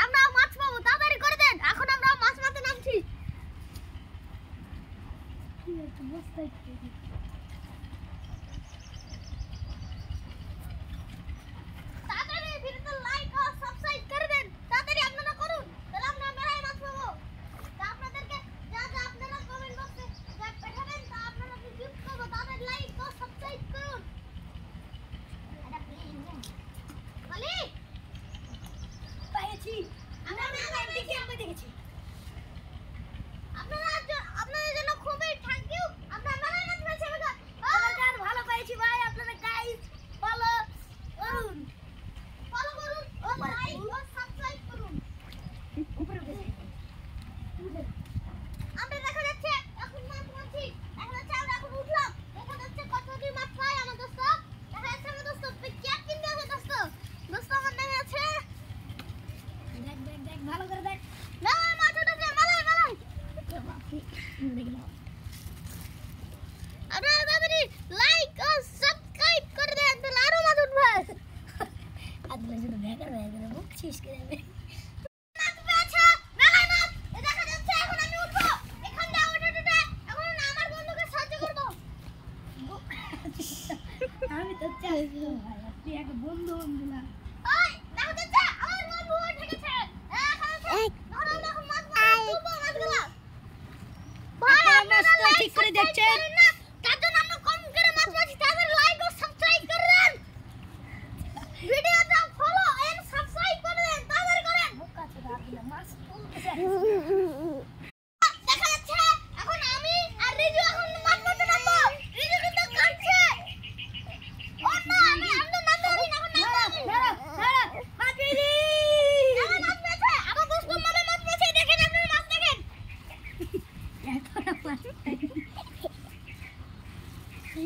আমরা মাছ পাবো, তাড়াতাড়ি করে দেন, এখন আমরা মাছ মারতে নামছি। তাড়াতাড়ি ভিডিওতে লাইক আর সাবস্ক্রাইব করে দেন, তাড়াতাড়ি আপনারা করুন, তাহলে আমরা মেলায় মাছ পাবো। তা আপনাদেরকে যা যা আপনারা কমেন্ট বক্সে যা পাঠাবেন তা আপনারা গিফট করব, তাড়াতাড়ি লাইক আর সাবস্ক্রাইব করুন। এটা প্লিজ মালিক পেয়েছি, আমরা মেলায় দেখেছি। আপনাদের জন্য খুবই থ্যাংক ইউ, আমরা মেলায় মাছ পেয়েছি। আর ভালো পেয়েছি ভাই, আপনারা গাইস ফলো করুন ও লাইক ও সাবস্ক্রাইব করুন। আমরা দেখা যাচ্ছে এখন মাছ মারছি, দেখা যাচ্ছে আমরা এখন উঠলাম, দেখা যাচ্ছে কতটি মাছ পাই আমার দোস্ত, দেখা যাচ্ছে আমার দোস্ত ক্যাপ কিনতে হবে। দোস্ত আমার দেখা যাচ্ছে, দেখ ভালো করে দেখ, না মাছ উঠেছে মেলায় দেখলাম। আপনারা তাড়াতাড়ি লাইক আর সাবস্ক্রাইব করে দেন, তাহলে আরো মাছ উঠবে। আদলে শুধু ভেগার বকছিস করে দেবে। মাছ পেয়েছে মেলায় মাছ, এ দেখা যাচ্ছে। এখন আমি উঠবো, এখান দিয়ে উঠে এখন আমার বন্ধুকে সাহায্য করব। আমি তো চাই ভাই, আপনি এক বন্ধু না। ওই দেখা যাচ্ছে আমার বন্ধু উঠে গেছে। এখন এখন মাছ তুলবো মাছগুলো। ভাই আপনারা ঠিক করে দেখছেন, তার জন্য আমরা কম করে মাছ মারছি, তাদের লাইক ও সাবস্ক্রাইব করে দেন, ভিডিওটা ফলো এন্ড সাবস্ক্রাইব করে দেন, তাড়াতাড়ি করেন। মাছ দেখা যাচ্ছে এখন আমি আর রিজু এখন মাছ মারতে নামবো। রিজু কিন্তু কাটছে। ও না আমি তো নামতে পারি না, এখন নামতে মাছ পেয়েছি। আমার মাছ পেয়েছে, আমার দোস্ত মামা মাছ পেয়েছে, দেখেন আপনারা মাছ দেখেন। এতটা মাছ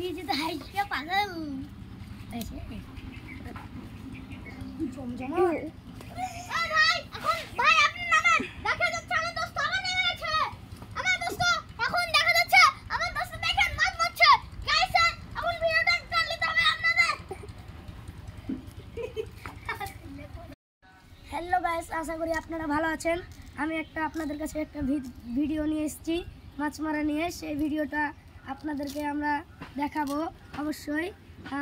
রিজু তো হাইটটা পাগল এসে জমজমা। ভাই এখন ভাই আপনি নামেন, দেখা যাচ্ছে আমার দোস্ত আবার নেমে গেছে। আমার দোস্ত এখন দেখা যাচ্ছে আমার দোস্ত দেখেন মাছ মারছে। গাইস এখন ভিডিওটা চালিয়ে হবে আপনাদের। হ্যালো গাইস, আশা করি আপনারা ভালো আছেন। আমি আপনাদের কাছে একটা ভিডিও নিয়ে এসেছি মাছ মারা নিয়ে। সেই ভিডিওটা আপনাদেরকে আমরা দেখাবো অবশ্যই।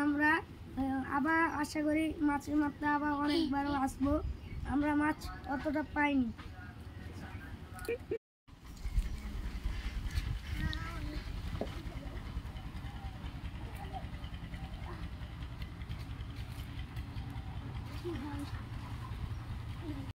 আমরা আবার আশা করি মাছের মাত্রা আবার অনেকবারও আসবো। আমরা মাছ অতটা পাইনি।